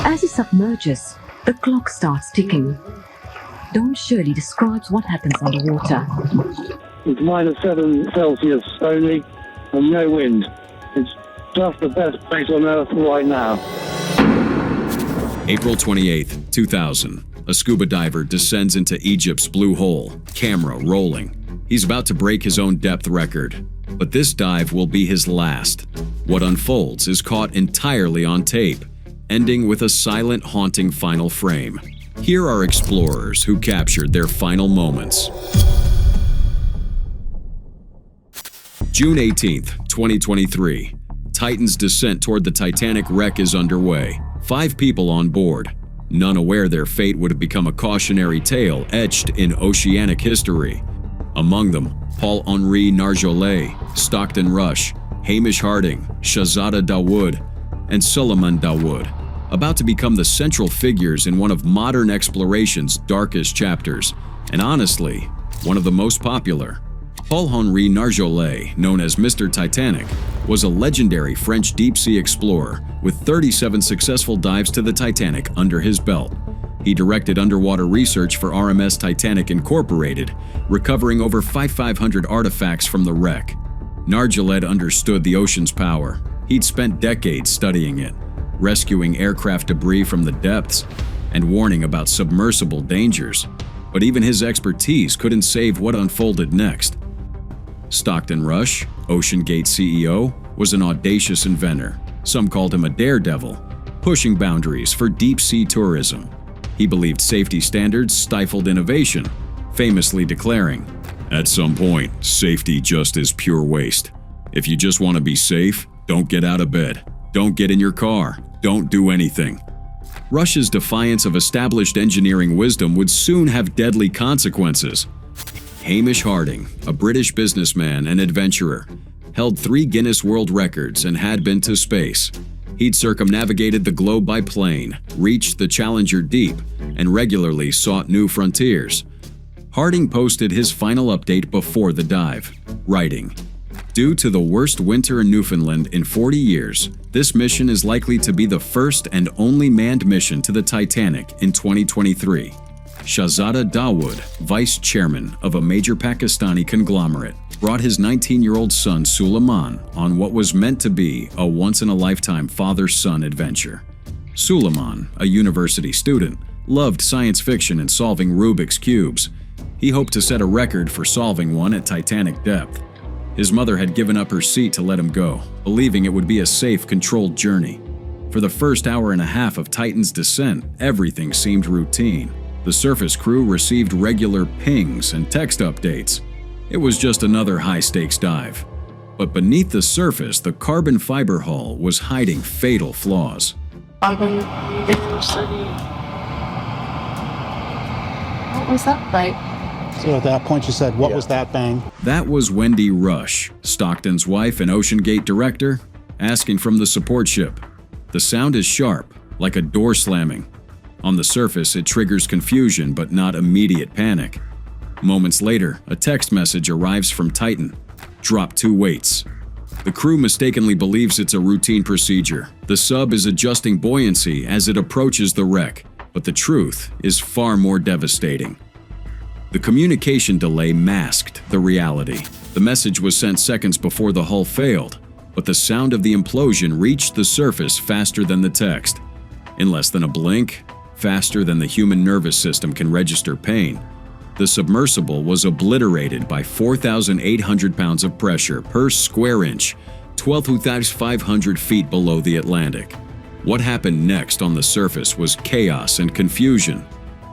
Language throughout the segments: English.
As he submerges, the clock starts ticking. Don Shirley describes what happens underwater. It's -7 Celsius only and no wind. It's just the best place on Earth right now. April 28, 2000. A scuba diver descends into Egypt's Blue Hole, camera rolling. He's about to break his own depth record, but this dive will be his last. What unfolds is caught entirely on tape, ending with a silent, haunting final frame. Here are explorers who captured their final moments. June 18, 2023. Titan's descent toward the Titanic wreck is underway. 5 people on board, none aware their fate would become a cautionary tale etched in oceanic history. Among them, Paul-Henri Nargeolet, Stockton Rush, Hamish Harding, Shahzada Dawood, and Suleiman Dawood, about to become the central figures in one of modern exploration's darkest chapters, and honestly, one of the most popular. Paul-Henri Nargeolet, known as Mr. Titanic, was a legendary French deep-sea explorer with 37 successful dives to the Titanic under his belt. He directed underwater research for RMS Titanic Incorporated, recovering over 5,500 artifacts from the wreck. Nargeolet understood the ocean's power. He'd spent decades studying it, rescuing aircraft debris from the depths, and warning about submersible dangers. But even his expertise couldn't save what unfolded next. Stockton Rush, OceanGate CEO, was an audacious inventor. Some called him a daredevil, pushing boundaries for deep-sea tourism. He believed safety standards stifled innovation, famously declaring, "At some point, safety just is pure waste. If you just want to be safe, don't get out of bed. Don't get in your car. Don't do anything." Rush's defiance of established engineering wisdom would soon have deadly consequences. Hamish Harding, a British businessman and adventurer, held 3 Guinness World Records and had been to space. He'd circumnavigated the globe by plane, reached the Challenger Deep, and regularly sought new frontiers. Harding posted his final update before the dive, writing, "Due to the worst winter in Newfoundland in 40 years, this mission is likely to be the first and only manned mission to the Titanic in 2023. Shahzada Dawood, vice chairman of a major Pakistani conglomerate, brought his 19-year-old son Suleiman on what was meant to be a once-in-a-lifetime father-son adventure. Suleiman, a university student, loved science fiction and solving Rubik's Cubes. He hoped to set a record for solving one at Titanic depth. His mother had given up her seat to let him go, believing it would be a safe, controlled journey. For the first hour and a half of Titan's descent, everything seemed routine. The surface crew received regular pings and text updates. It was just another high-stakes dive. But beneath the surface, the carbon fiber hull was hiding fatal flaws. What was that like? So at that point you said, what was that bang? That was Wendy Rush, Stockton's wife and OceanGate director, asking from the support ship. The sound is sharp, like a door slamming. On the surface, it triggers confusion but not immediate panic. Moments later, a text message arrives from Titan. Drop 2 weights. The crew mistakenly believes it's a routine procedure. The sub is adjusting buoyancy as it approaches the wreck, but the truth is far more devastating. The communication delay masked the reality. The message was sent seconds before the hull failed, but the sound of the implosion reached the surface faster than the text. In less than a blink, faster than the human nervous system can register pain, the submersible was obliterated by 4,800 pounds of pressure per square inch, 12,500 feet below the Atlantic. What happened next on the surface was chaos and confusion.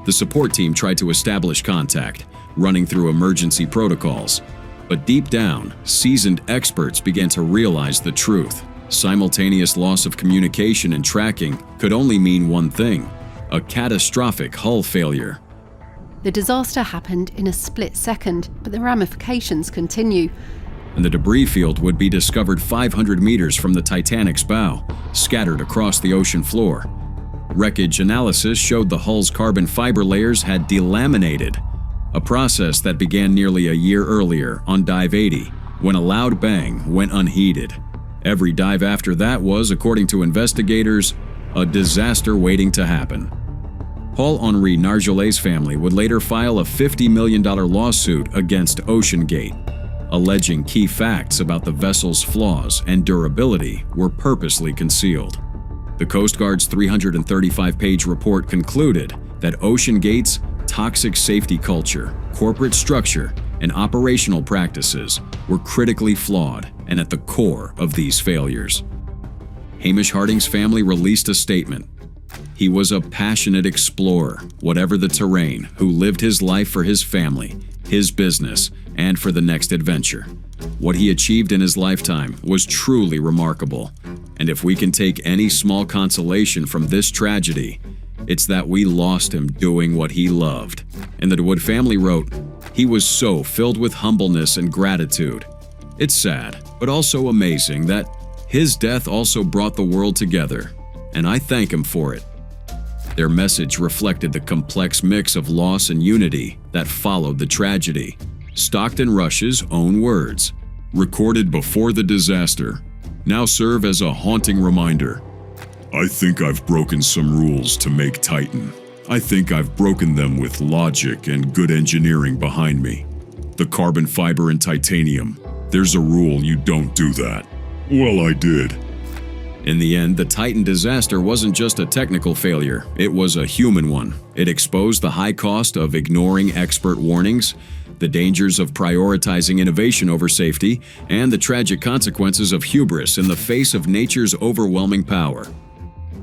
The support team tried to establish contact, running through emergency protocols. But deep down, seasoned experts began to realize the truth. Simultaneous loss of communication and tracking could only mean one thing: a catastrophic hull failure. The disaster happened in a split second, but the ramifications continue. And the debris field would be discovered 500 meters from the Titanic's bow, scattered across the ocean floor. Wreckage analysis showed the hull's carbon fiber layers had delaminated, a process that began nearly a year earlier on Dive 80, when a loud bang went unheeded. Every dive after that was, according to investigators, a disaster waiting to happen. Paul-Henri Nargeolet's family would later file a $50 million lawsuit against OceanGate, alleging key facts about the vessel's flaws and durability were purposely concealed. The Coast Guard's 335-page report concluded that OceanGate's toxic safety culture, corporate structure, and operational practices were critically flawed and at the core of these failures. Hamish Harding's family released a statement. He was a passionate explorer, whatever the terrain, who lived his life for his family, his business, and for the next adventure. What he achieved in his lifetime was truly remarkable. And if we can take any small consolation from this tragedy, it's that we lost him doing what he loved. And the DeWood family wrote, "He was so filled with humbleness and gratitude. It's sad, but also amazing that his death also brought the world together, and I thank him for it." Their message reflected the complex mix of loss and unity that followed the tragedy. Stockton Rush's own words, recorded before the disaster, now serve as a haunting reminder. "I think I've broken some rules to make Titan. I think I've broken them with logic and good engineering behind me. The carbon fiber and titanium, there's a rule you don't do that. Well, I did." In the end, the Titan disaster wasn't just a technical failure, it was a human one. It exposed the high cost of ignoring expert warnings, the dangers of prioritizing innovation over safety, and the tragic consequences of hubris in the face of nature's overwhelming power.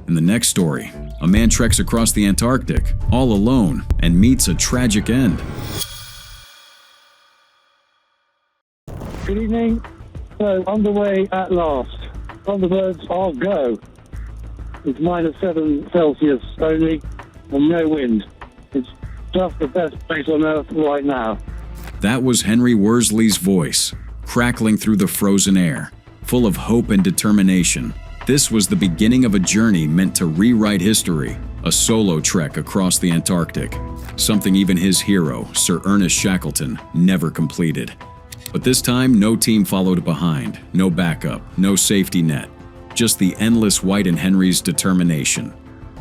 In the next story, a man treks across the Antarctic, all alone, and meets a tragic end. Good evening. So, underway at last. Thunderbirds are go. It's -7 Celsius only and no wind. It's just the best place on Earth right now. That was Henry Worsley's voice, crackling through the frozen air, full of hope and determination. This was the beginning of a journey meant to rewrite history, a solo trek across the Antarctic, something even his hero, Sir Ernest Shackleton, never completed. But this time, no team followed behind, no backup, no safety net, just the endless White and Henry's determination.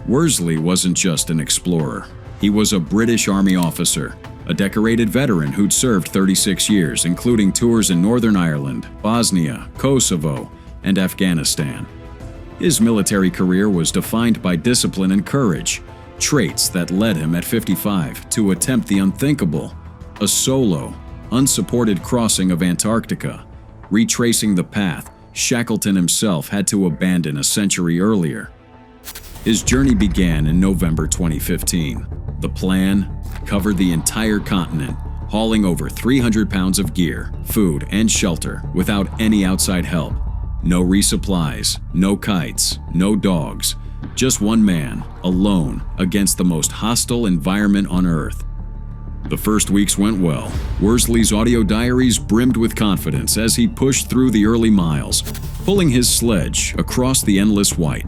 Worsley wasn't just an explorer. He was a British Army officer, a decorated veteran who'd served 36 years, including tours in Northern Ireland, Bosnia, Kosovo, and Afghanistan. His military career was defined by discipline and courage, traits that led him at 55 to attempt the unthinkable, a solo, unsupported crossing of Antarctica, retracing the path Shackleton himself had to abandon a century earlier. His journey began in November 2015. The plan covered the entire continent, hauling over 300 pounds of gear, food, and shelter without any outside help. No resupplies, no kites, no dogs, just one man, alone, against the most hostile environment on Earth. The first weeks went well. Worsley's audio diaries brimmed with confidence as he pushed through the early miles, pulling his sledge across the endless white.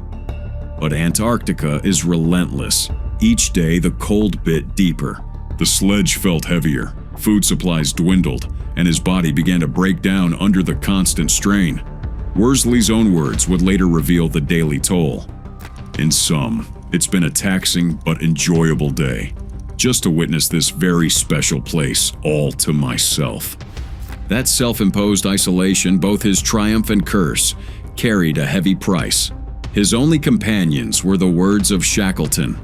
But Antarctica is relentless. Each day the cold bit deeper. The sledge felt heavier, food supplies dwindled, and his body began to break down under the constant strain. Worsley's own words would later reveal the daily toll. "In sum, it's been a taxing but enjoyable day. Just to witness this very special place all to myself." That self-imposed isolation, both his triumph and curse, carried a heavy price. His only companions were the words of Shackleton.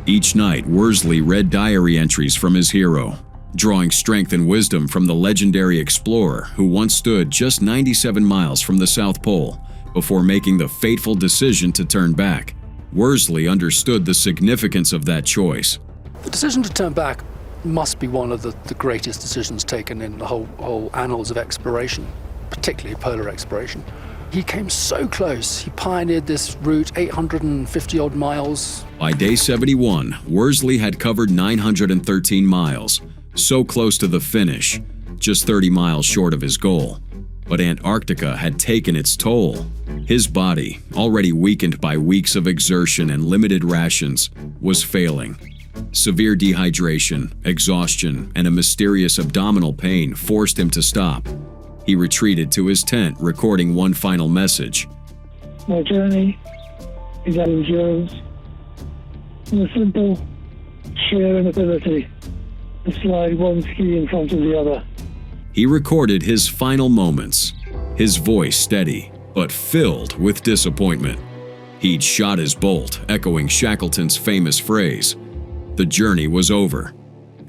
Each night, Worsley read diary entries from his hero, drawing strength and wisdom from the legendary explorer who once stood just 97 miles from the South Pole before making the fateful decision to turn back. Worsley understood the significance of that choice. The decision to turn back must be one of the greatest decisions taken in the whole annals of exploration, particularly polar exploration. He came so close. He pioneered this route, 850-odd miles. By day 71, Worsley had covered 913 miles, so close to the finish, just 30 miles short of his goal. But Antarctica had taken its toll. His body, already weakened by weeks of exertion and limited rations, was failing. Severe dehydration, exhaustion, and a mysterious abdominal pain forced him to stop. He retreated to his tent, recording one final message. My journey He had endurance and a simple, sheer inability to slide one ski in front of the other. He recorded his final moments, his voice steady, but filled with disappointment. He'd shot his bolt, echoing Shackleton's famous phrase. The journey was over.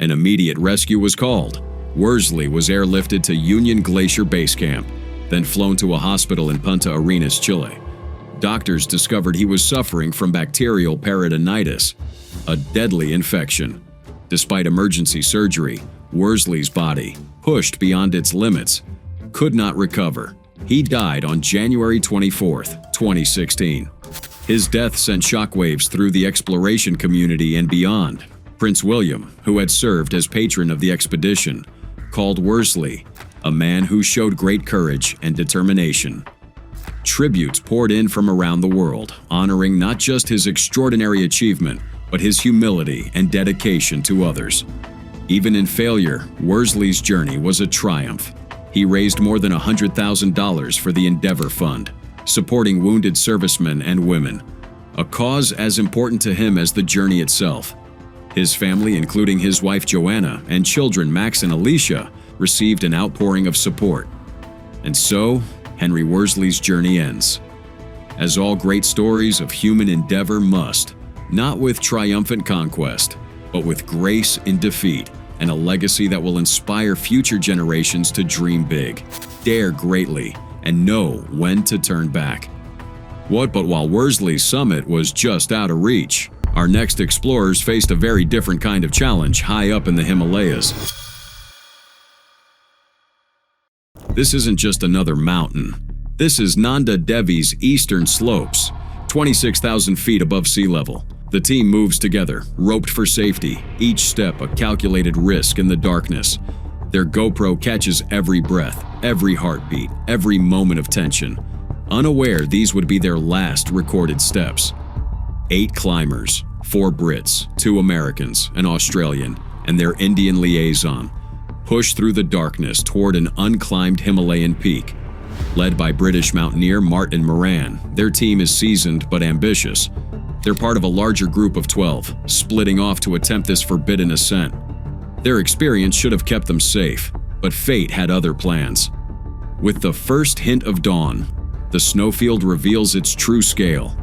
An immediate rescue was called. Worsley was airlifted to Union Glacier Base Camp, then flown to a hospital in Punta Arenas, Chile. Doctors discovered he was suffering from bacterial peritonitis, a deadly infection. Despite emergency surgery, Worsley's body, pushed beyond its limits, could not recover. He died on January 24, 2016. His death sent shockwaves through the exploration community and beyond. Prince William, who had served as patron of the expedition, called Worsley a man who showed great courage and determination. Tributes poured in from around the world, honoring not just his extraordinary achievement, but his humility and dedication to others. Even in failure, Worsley's journey was a triumph. He raised more than $100,000 for the Endeavor Fund, supporting wounded servicemen and women, a cause as important to him as the journey itself. His family, including his wife Joanna and children Max and Alicia, received an outpouring of support. And so, Henry Worsley's journey ends. As all great stories of human endeavor must, not with triumphant conquest, but with grace in defeat and a legacy that will inspire future generations to dream big, dare greatly, and know when to turn back. But while Worsley's summit was just out of reach, our next explorers faced a very different kind of challenge high up in the Himalayas. This isn't just another mountain. This is Nanda Devi's eastern slopes, 26,000 feet above sea level. The team moves together, roped for safety, each step a calculated risk in the darkness. Their GoPro catches every breath, every heartbeat, every moment of tension, unaware these would be their last recorded steps. 8 climbers, 4 Brits, 2 Americans, an Australian, and their Indian liaison, push through the darkness toward an unclimbed Himalayan peak. Led by British mountaineer Martin Moran, their team is seasoned but ambitious. They're part of a larger group of 12, splitting off to attempt this forbidden ascent. Their experience should have kept them safe, but fate had other plans. With the first hint of dawn, the snowfield reveals its true scale.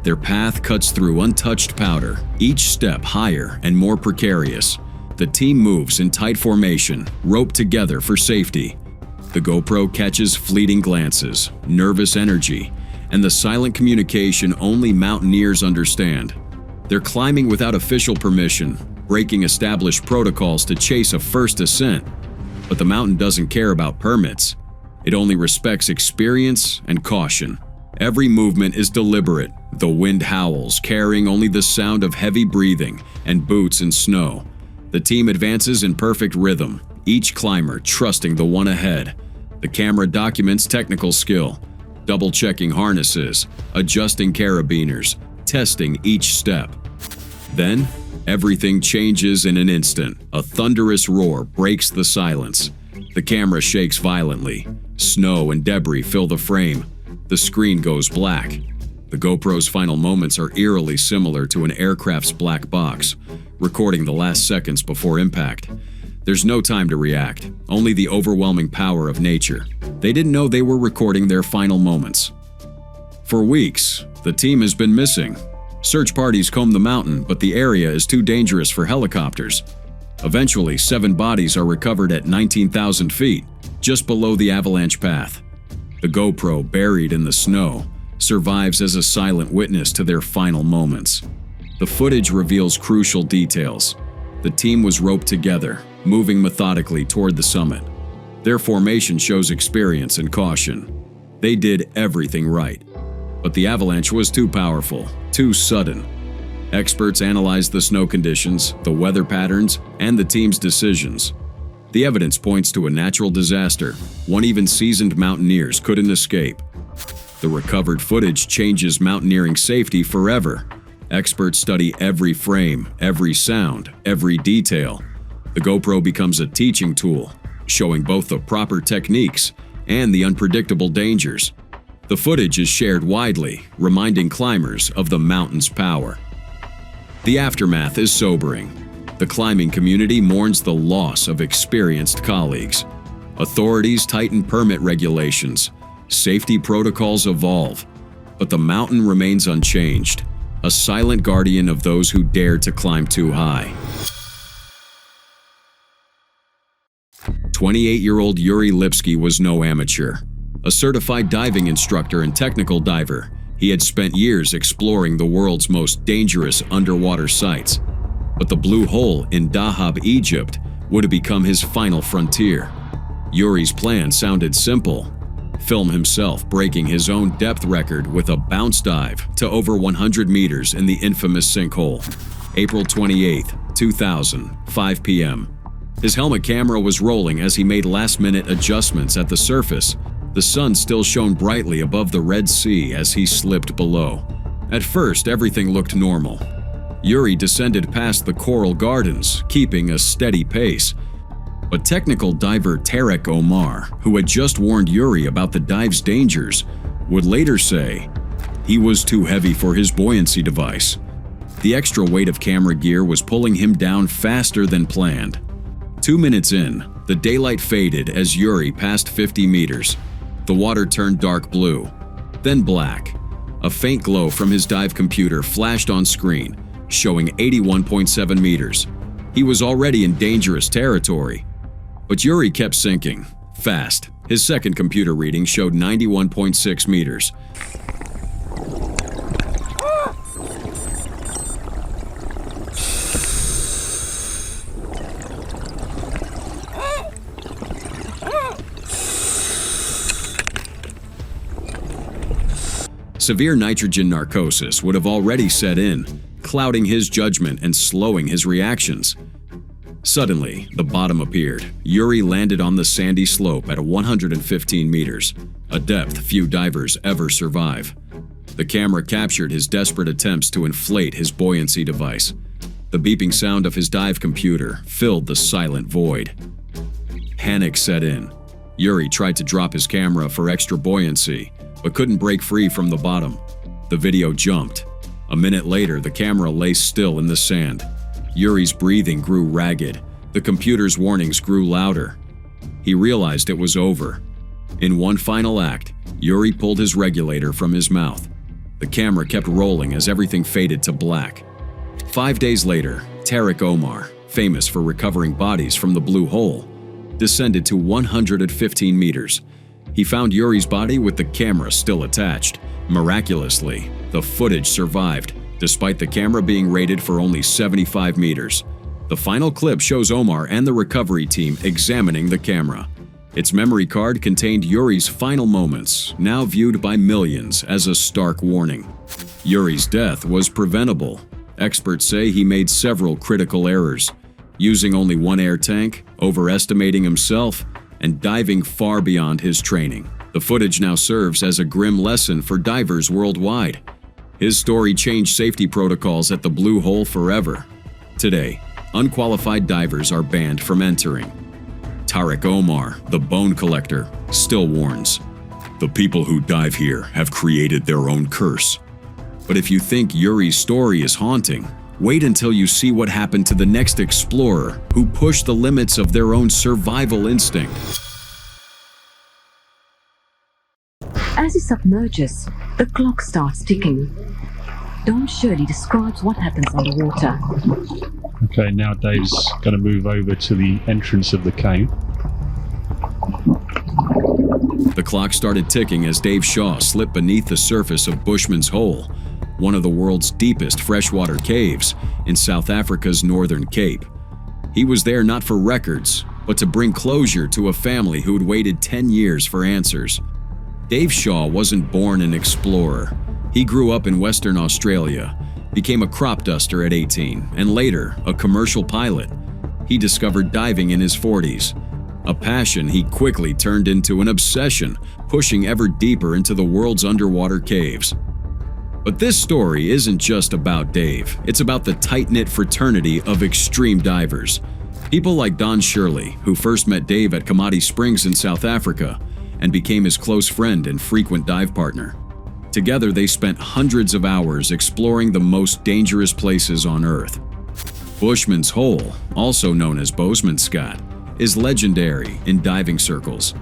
Their path cuts through untouched powder, each step higher and more precarious. The team moves in tight formation, roped together for safety. The GoPro catches fleeting glances, nervous energy, and the silent communication only mountaineers understand. They're climbing without official permission, breaking established protocols to chase a first ascent. But the mountain doesn't care about permits. It only respects experience and caution. Every movement is deliberate. The wind howls, carrying only the sound of heavy breathing and boots in snow. The team advances in perfect rhythm, each climber trusting the one ahead. The camera documents technical skill, double-checking harnesses, adjusting carabiners, testing each step. Then, everything changes in an instant. A thunderous roar breaks the silence. The camera shakes violently. Snow and debris fill the frame. The screen goes black. The GoPro's final moments are eerily similar to an aircraft's black box, recording the last seconds before impact. There's no time to react, only the overwhelming power of nature. They didn't know they were recording their final moments. For weeks, the team has been missing. Search parties comb the mountain, but the area is too dangerous for helicopters. Eventually, 7 bodies are recovered at 19,000 feet, just below the avalanche path. The GoPro, buried in the snow, survives as a silent witness to their final moments. The footage reveals crucial details. The team was roped together, moving methodically toward the summit. Their formation shows experience and caution. They did everything right. But the avalanche was too powerful, too sudden. Experts analyzed the snow conditions, the weather patterns, and the team's decisions. The evidence points to a natural disaster, one even seasoned mountaineers couldn't escape. The recovered footage changes mountaineering safety forever. Experts study every frame, every sound, every detail. The GoPro becomes a teaching tool, showing both the proper techniques and the unpredictable dangers. The footage is shared widely, reminding climbers of the mountain's power. The aftermath is sobering. The climbing community mourns the loss of experienced colleagues. Authorities tighten permit regulations. Safety protocols evolve. But the mountain remains unchanged, a silent guardian of those who dare to climb too high. 28-year-old Yuri Lipsky was no amateur. A certified diving instructor and technical diver, he had spent years exploring the world's most dangerous underwater sites. But the Blue Hole in Dahab, Egypt, would have become his final frontier. Yuri's plan sounded simple: film himself breaking his own depth record with a bounce dive to over 100 meters in the infamous sinkhole. April 28, 2000, 5 p.m. His helmet camera was rolling as he made last-minute adjustments at the surface. The sun still shone brightly above the Red Sea as he slipped below. At first, everything looked normal. Yuri descended past the coral gardens, keeping a steady pace. But technical diver Tarek Omar, who had just warned Yuri about the dive's dangers, would later say he was too heavy for his buoyancy device. The extra weight of camera gear was pulling him down faster than planned. 2 minutes in, the daylight faded as Yuri passed 50 meters. The water turned dark blue, then black. A faint glow from his dive computer flashed on screen, showing 81.7 meters. He was already in dangerous territory. But Yuri kept sinking, fast. His second computer reading showed 91.6 meters. Severe nitrogen narcosis would have already set in, clouding his judgment and slowing his reactions. Suddenly, the bottom appeared. Yuri landed on the sandy slope at 115 meters, a depth few divers ever survive. The camera captured his desperate attempts to inflate his buoyancy device. The beeping sound of his dive computer filled the silent void. Panic set in. Yuri tried to drop his camera for extra buoyancy, but couldn't break free from the bottom. The video jumped. A minute later, the camera lay still in the sand. Yuri's breathing grew ragged. The computer's warnings grew louder. He realized it was over. In one final act, Yuri pulled his regulator from his mouth. The camera kept rolling as everything faded to black. 5 days later, Tarek Omar, famous for recovering bodies from the Blue Hole, descended to 115 meters. He found Yuri's body with the camera still attached. Miraculously, the footage survived, despite the camera being rated for only 75 meters. The final clip shows Omar and the recovery team examining the camera. Its memory card contained Yuri's final moments, now viewed by millions as a stark warning. Yuri's death was preventable. Experts say he made several critical errors, using only one air tank, overestimating himself, and diving far beyond his training. The footage now serves as a grim lesson for divers worldwide. His story changed safety protocols at the Blue Hole forever. Today, unqualified divers are banned from entering. Tarek Omar, the bone collector, still warns, "The people who dive here have created their own curse." But if you think Yuri's story is haunting, wait until you see what happened to the next explorer who pushed the limits of their own survival instinct. As he submerges, the clock starts ticking. Don Shirley describes what happens underwater. Okay, now Dave's going to move over to the entrance of the cave. The clock started ticking as Dave Shaw slipped beneath the surface of Bushman's Hole, one of the world's deepest freshwater caves in South Africa's Northern Cape. He was there not for records, but to bring closure to a family who'd waited 10 years for answers. Dave Shaw wasn't born an explorer. He grew up in Western Australia, became a crop duster at 18, and later a commercial pilot. He discovered diving in his 40s, a passion he quickly turned into an obsession, pushing ever deeper into the world's underwater caves. But this story isn't just about Dave. It's about the tight-knit fraternity of extreme divers. People like Don Shirley, who first met Dave at Kamadi Springs in South Africa, and became his close friend and frequent dive partner. Together, they spent hundreds of hours exploring the most dangerous places on Earth. Bushman's Hole, also known as Bozeman Scott, is legendary in diving circles.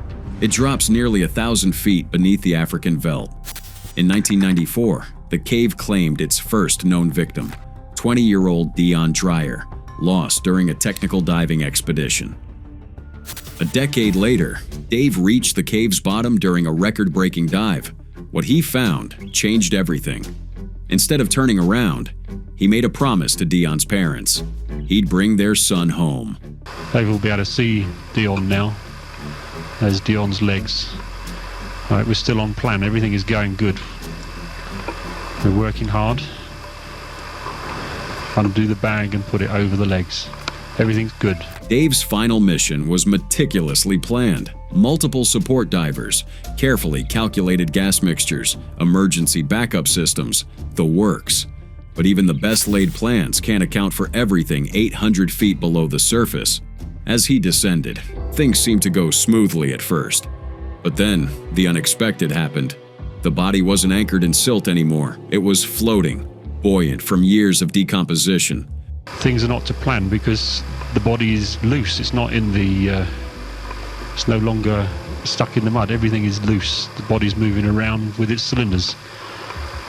It drops nearly 1,000 feet beneath the African veldt. In 1994, the cave claimed its first known victim, 20-year-old Dion Dreyer, lost during a technical diving expedition. A decade later, Dave reached the cave's bottom during a record-breaking dive. What he found changed everything. Instead of turning around, he made a promise to Dion's parents. He'd bring their son home. Dave will be able to see Dion now. There's Dion's legs. All right, we're still on plan. Everything is going good. We're working hard. Undo the bag and put it over the legs. Everything's good. Dave's final mission was meticulously planned. Multiple support divers, carefully calculated gas mixtures, emergency backup systems, the works. But even the best laid plans can't account for everything 800 feet below the surface. As he descended, things seemed to go smoothly at first. But then, the unexpected happened. The body wasn't anchored in silt anymore. It was floating, buoyant from years of decomposition. Things are not to plan because the body is loose. It's not in the... it's no longer stuck in the mud. Everything is loose. The body's moving around with its cylinders.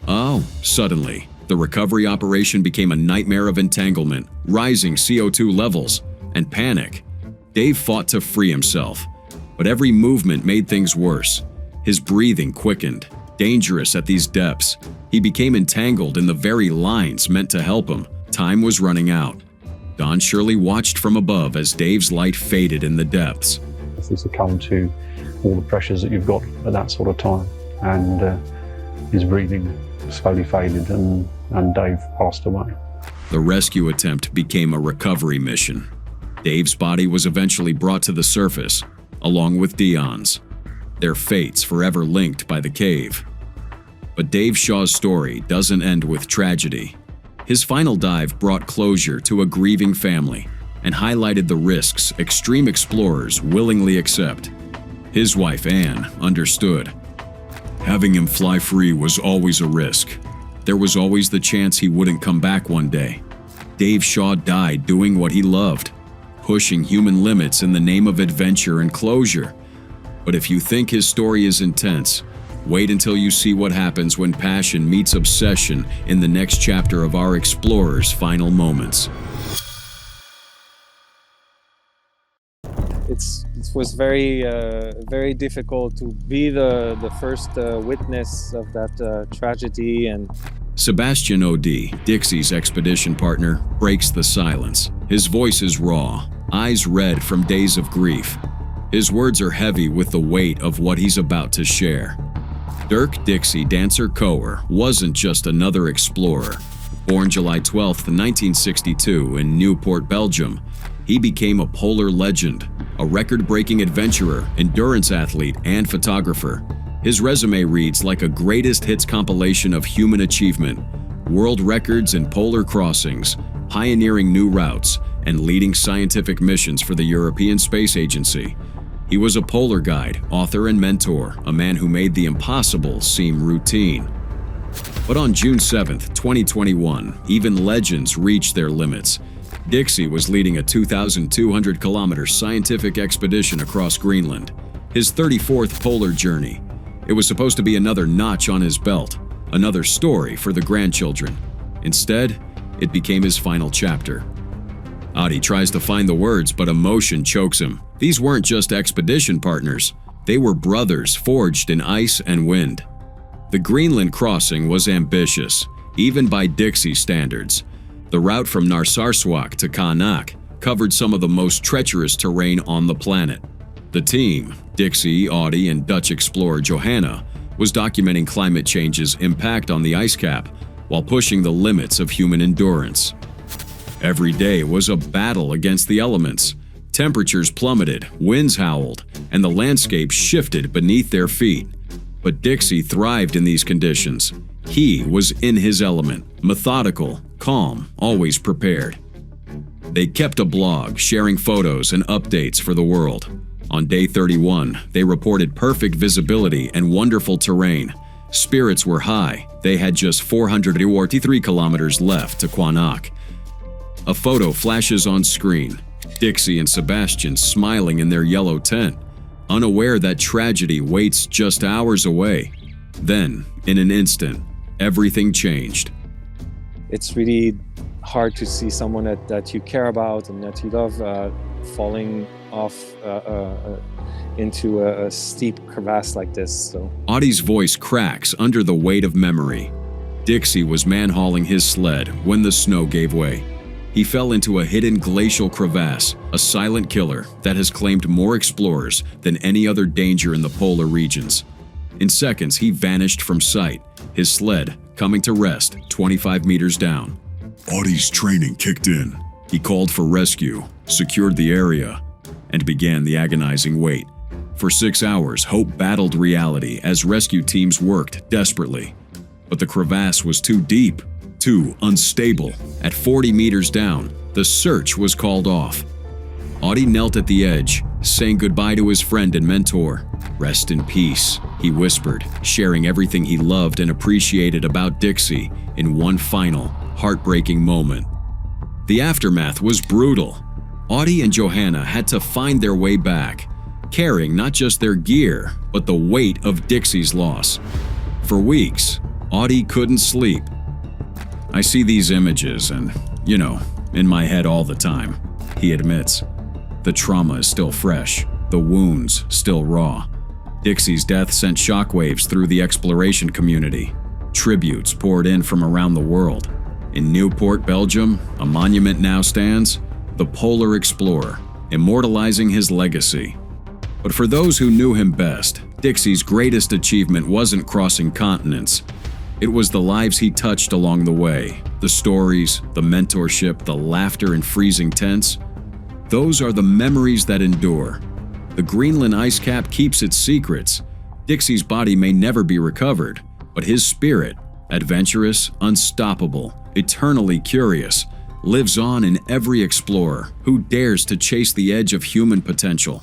Oh, suddenly, the recovery operation became a nightmare of entanglement, rising CO2 levels, and panic. Dave fought to free himself, but every movement made things worse. His breathing quickened. Dangerous at these depths, he became entangled in the very lines meant to help him. Time was running out. Don Shirley watched from above as Dave's light faded in the depths. He succumbed to all the pressures that you've got at that sort of time, and his breathing slowly faded, and Dave passed away. The rescue attempt became a recovery mission. Dave's body was eventually brought to the surface, along with Dion's, their fates forever linked by the cave. But Dave Shaw's story doesn't end with tragedy. His final dive brought closure to a grieving family and highlighted the risks extreme explorers willingly accept. His wife, Anne, understood. Having him fly free was always a risk. There was always the chance he wouldn't come back one day. Dave Shaw died doing what he loved, pushing human limits in the name of adventure and closure. But if you think his story is intense, wait until you see what happens when passion meets obsession in the next chapter of our explorer's final moments. It was very difficult to be the first witness of that tragedy. And Sebastian O'D, Dixie's expedition partner, breaks the silence. His voice is raw, eyes red from days of grief. His words are heavy with the weight of what he's about to share. Dirk Dixie Dancer Coer wasn't just another explorer. Born July 12, 1962 in Newport, Belgium, he became a polar legend, a record-breaking adventurer, endurance athlete, and photographer. His resume reads like a greatest hits compilation of human achievement, world records in polar crossings, pioneering new routes, and leading scientific missions for the European Space Agency. He was a polar guide, author, and mentor, a man who made the impossible seem routine. But on June 7, 2021, even legends reached their limits. Dixie was leading a 2,200-kilometer scientific expedition across Greenland, his 34th polar journey. It was supposed to be another notch on his belt, another story for the grandchildren. Instead, it became his final chapter. Adi tries to find the words, but emotion chokes him. These weren't just expedition partners. They were brothers forged in ice and wind. The Greenland crossing was ambitious, even by Dixie standards. The route from Narsarsuaq to Qaanaaq covered some of the most treacherous terrain on the planet. The team, Dixie, Adi, and Dutch explorer Johanna, was documenting climate change's impact on the ice cap while pushing the limits of human endurance. Every day was a battle against the elements. Temperatures plummeted, winds howled, and the landscape shifted beneath their feet. But Dixie thrived in these conditions. He was in his element, methodical, calm, always prepared. They kept a blog, sharing photos and updates for the world. On day 31, they reported perfect visibility and wonderful terrain. Spirits were high. They had just 443 kilometers left to Quanok. A photo flashes on screen. Dixie and Sebastian smiling in their yellow tent, unaware that tragedy waits just hours away. Then, in an instant, everything changed. It's really hard to see someone that you care about and that you love falling off into a steep crevasse like this. So Audie's voice cracks under the weight of memory. Dixie was man-hauling his sled when the snow gave way. He fell into a hidden glacial crevasse, a silent killer that has claimed more explorers than any other danger in the polar regions. In seconds, he vanished from sight, his sled coming to rest 25 meters down. Audie's training kicked in. He called for rescue, secured the area, and began the agonizing wait. For 6 hours, hope battled reality as rescue teams worked desperately. But the crevasse was too deep, too unstable. At 40 meters down, the search was called off. Audie knelt at the edge, saying goodbye to his friend and mentor. "Rest in peace," he whispered, sharing everything he loved and appreciated about Dixie in one final, heartbreaking moment. The aftermath was brutal. Audie and Johanna had to find their way back, carrying not just their gear, but the weight of Dixie's loss. For weeks, Audie couldn't sleep. "I see these images and, in my head all the time," he admits. The trauma is still fresh, the wounds still raw. Dixie's death sent shockwaves through the exploration community. Tributes poured in from around the world. In Newport, Belgium, a monument now stands, the polar explorer, immortalizing his legacy. But for those who knew him best, Dixie's greatest achievement wasn't crossing continents. It was the lives he touched along the way, the stories, the mentorship, the laughter in freezing tents. Those are the memories that endure. The Greenland ice cap keeps its secrets. Dixie's body may never be recovered, but his spirit, adventurous, unstoppable, eternally curious, lives on in every explorer who dares to chase the edge of human potential.